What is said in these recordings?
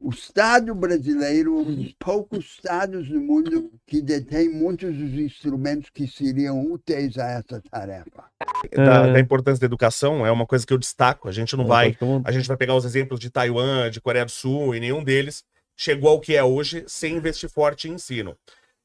O Estado brasileiro, um dos poucos estados no mundo que detém muitos dos instrumentos que seriam úteis a essa tarefa. Da importância da educação, é uma coisa que eu destaco. A gente vai pegar os exemplos de Taiwan, de Coreia do Sul, e nenhum deles chegou ao que é hoje sem investir forte em ensino.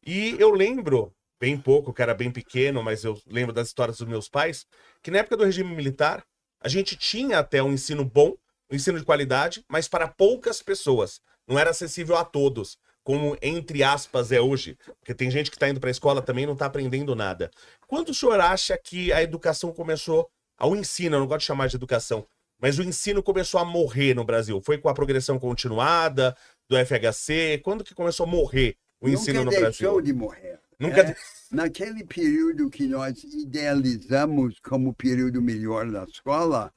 E eu lembro, bem pouco, que era bem pequeno, mas eu lembro das histórias dos meus pais, que na época do regime militar, a gente tinha até um ensino bom, um ensino de qualidade, mas para poucas pessoas. Não era acessível a todos, como, entre aspas, é hoje. Porque tem gente que está indo para a escola também e não está aprendendo nada. Quando o senhor acha que a educação começou, o ensino, eu não gosto de chamar de educação, mas o ensino começou a morrer no Brasil? Foi com a progressão continuada do FHC? Quando que começou a morrer o ensino no Brasil? Nunca deixou de morrer. Nunca... Naquele período que nós idealizamos como o período melhor da escola,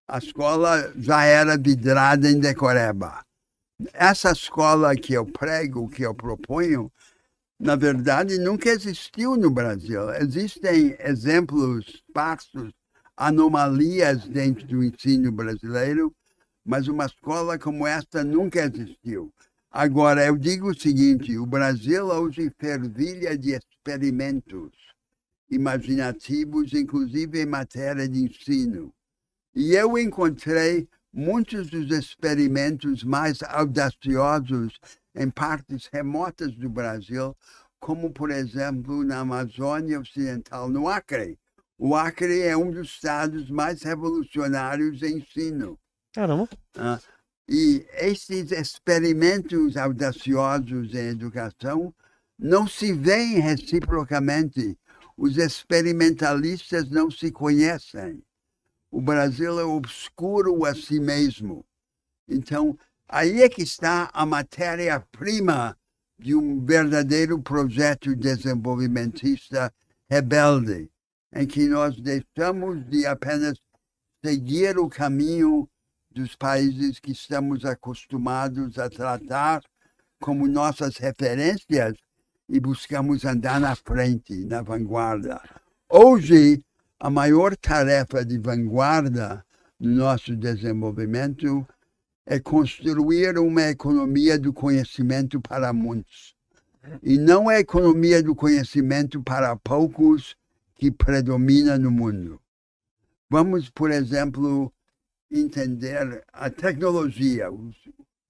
a escola já era vidrada em decoreba. Essa escola que eu prego, que eu proponho, na verdade, nunca existiu no Brasil. Existem exemplos esparsos, anomalias dentro do ensino brasileiro, mas uma escola como esta nunca existiu. Agora, eu digo o seguinte, o Brasil hoje fervilha de experimentos imaginativos, inclusive em matéria de ensino. E eu encontrei muitos dos experimentos mais audaciosos em partes remotas do Brasil, como, por exemplo, na Amazônia Ocidental, no Acre. O Acre é um dos estados mais revolucionários em ensino. Caramba! E esses experimentos audaciosos em educação não se veem reciprocamente. Os experimentalistas não se conhecem. O Brasil é obscuro a si mesmo. Então, aí é que está a matéria-prima de um verdadeiro projeto desenvolvimentista rebelde, em que nós deixamos de apenas seguir o caminho dos países que estamos acostumados a tratar como nossas referências e buscamos andar na frente, na vanguarda. Hoje, a maior tarefa de vanguarda no nosso desenvolvimento é construir uma economia do conhecimento para muitos. E não a economia do conhecimento para poucos que predomina no mundo. Vamos, por exemplo, entender a tecnologia.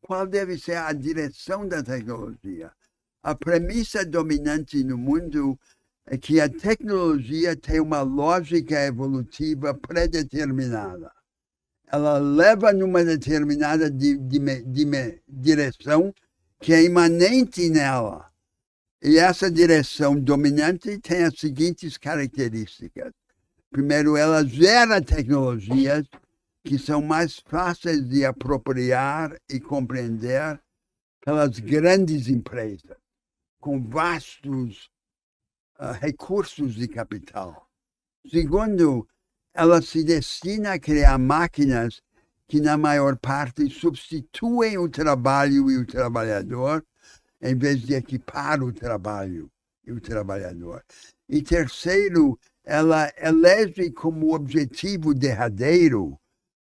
Qual deve ser a direção da tecnologia? A premissa dominante no mundo é que a tecnologia tem uma lógica evolutiva predeterminada. Ela leva numa determinada direção que é imanente nela. E essa direção dominante tem as seguintes características. Primeiro, ela gera tecnologias que são mais fáceis de apropriar e compreender pelas grandes empresas, com vastos recursos de capital. Segundo, ela se destina a criar máquinas que, na maior parte, substituem o trabalho e o trabalhador, em vez de equipar o trabalho e o trabalhador. E terceiro, ela elege como objetivo derradeiro,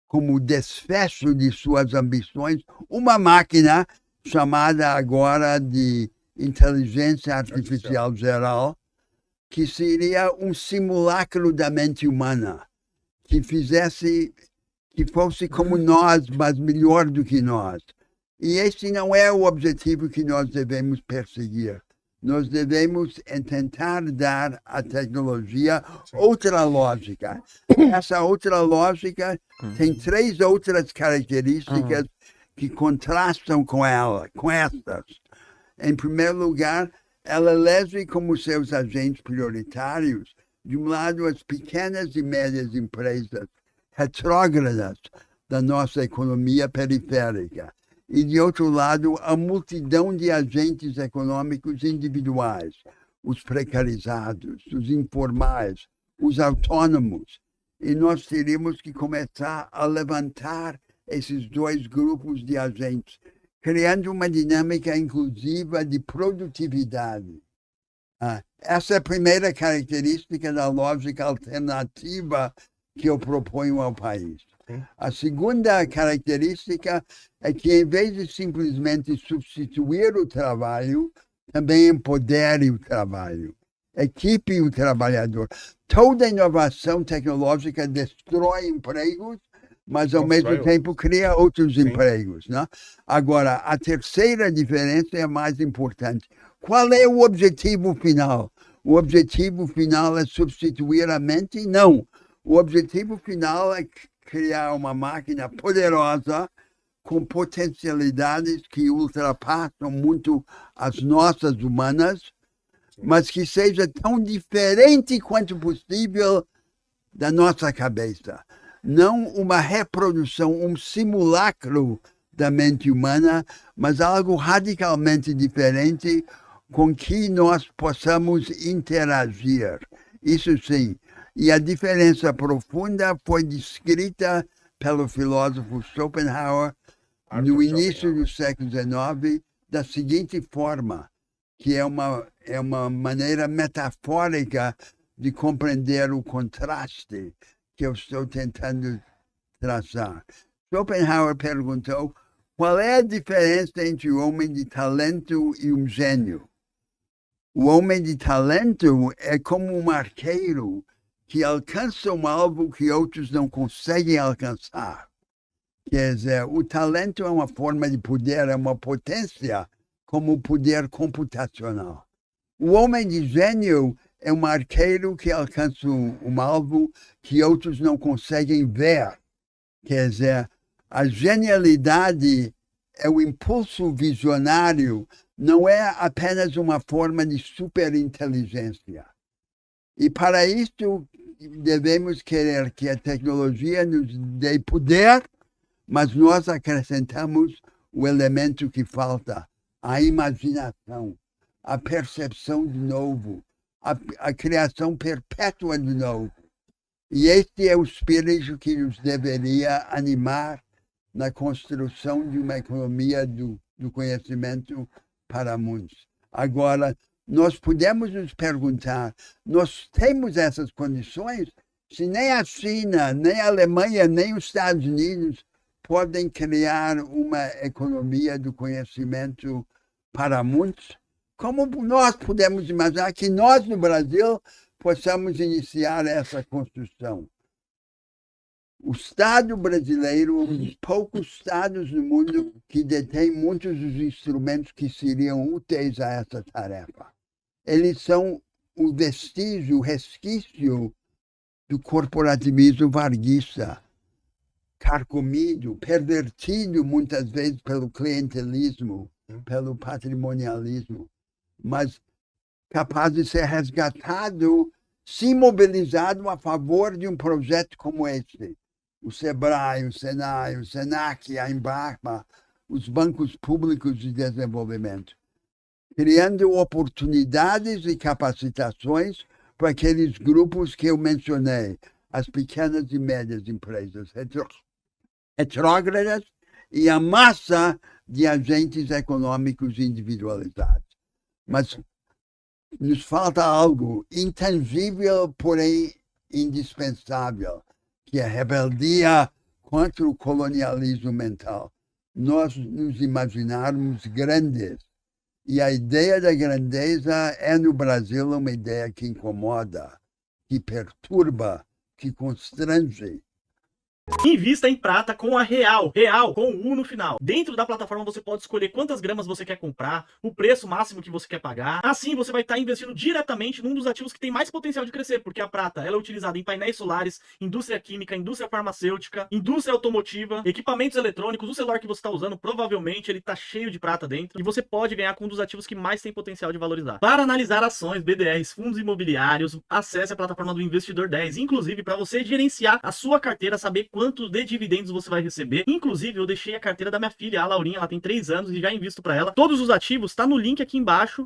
como desfecho de suas ambições, uma máquina chamada agora de inteligência artificial geral, que seria um simulacro da mente humana, que fosse como nós, mas melhor do que nós. E esse não é o objetivo que nós devemos perseguir. Nós devemos tentar dar à tecnologia outra lógica. Essa outra lógica tem 3 outras características que contrastam com ela, com estas. Em primeiro lugar, ela elege como seus agentes prioritários, de um lado, as pequenas e médias empresas retrógradas da nossa economia periférica, e, de outro lado, a multidão de agentes econômicos individuais, os precarizados, os informais, os autônomos. E nós teríamos que começar a levantar esses 2 grupos de agentes, criando uma dinâmica inclusiva de produtividade. Essa é a primeira característica da lógica alternativa que eu proponho ao país. A segunda característica é que, em vez de simplesmente substituir o trabalho, também empodere o trabalho, equipe o trabalhador. Toda inovação tecnológica destrói empregos, mas ao mesmo tempo cria outros empregos, né? Agora, a terceira diferença é a mais importante. Qual é o objetivo final? O objetivo final é substituir a mente? Não. O objetivo final é criar uma máquina poderosa com potencialidades que ultrapassam muito as nossas humanas, mas que seja tão diferente quanto possível da nossa cabeça. Não uma reprodução, um simulacro da mente humana, mas algo radicalmente diferente com que nós possamos interagir. Isso sim. E a diferença profunda foi descrita pelo filósofo Schopenhauer no início do século XIX da seguinte forma, que é uma maneira metafórica de compreender o contraste que eu estou tentando traçar. Schopenhauer perguntou qual é a diferença entre o homem de talento e um gênio. O homem de talento é como um arqueiro que alcança um alvo que outros não conseguem alcançar. Quer dizer, o talento é uma forma de poder, é uma potência como o poder computacional. O homem de gênio é um arqueiro que alcança um alvo que outros não conseguem ver. Quer dizer, a genialidade é o impulso visionário, não é apenas uma forma de superinteligência. E para isso devemos querer que a tecnologia nos dê poder, mas nós acrescentamos o elemento que falta, a imaginação, a percepção de novo, a criação perpétua de novo. E este é o espírito que nos deveria animar na construção de uma economia do conhecimento para muitos. Agora, nós podemos nos perguntar, nós temos essas condições? Se nem a China, nem a Alemanha, nem os Estados Unidos podem criar uma economia do conhecimento para muitos, como nós podemos imaginar que nós, no Brasil, possamos iniciar essa construção? O Estado brasileiro é um dos poucos estados no mundo que detém muitos dos instrumentos que seriam úteis a essa tarefa. Eles são o vestígio, o resquício do corporativismo varguista, carcomido, pervertido muitas vezes pelo clientelismo, pelo patrimonialismo, mas capaz de ser resgatado, se mobilizado a favor de um projeto como este. O SEBRAE, o SENAI, o SENAC, a Embrapa, os bancos públicos de desenvolvimento, criando oportunidades e capacitações para aqueles grupos que eu mencionei, as pequenas e médias empresas retrógradas e a massa de agentes econômicos individualizados. Mas nos falta algo intangível, porém indispensável, que é a rebeldia contra o colonialismo mental. Nós nos imaginarmos grandes. E a ideia da grandeza é, no Brasil, uma ideia que incomoda, que perturba, que constrange. Invista em prata com a Real com o U no final. Dentro da plataforma você pode escolher quantas gramas você quer comprar, o preço máximo que você quer pagar. Assim você vai estar investindo diretamente num dos ativos que tem mais potencial de crescer, porque a prata ela é utilizada em painéis solares, indústria química, indústria farmacêutica, indústria automotiva, equipamentos eletrônicos. O celular que você está usando, provavelmente ele está cheio de prata dentro, e você pode ganhar com um dos ativos que mais tem potencial de valorizar. Para analisar ações, BDRs, fundos imobiliários, acesse a plataforma do Investidor 10, inclusive para você gerenciar a sua carteira, saber quantos de dividendos você vai receber. Inclusive, eu deixei a carteira da minha filha, a Laurinha, ela tem 3 anos e já invisto para ela. Todos os ativos tá no link aqui embaixo.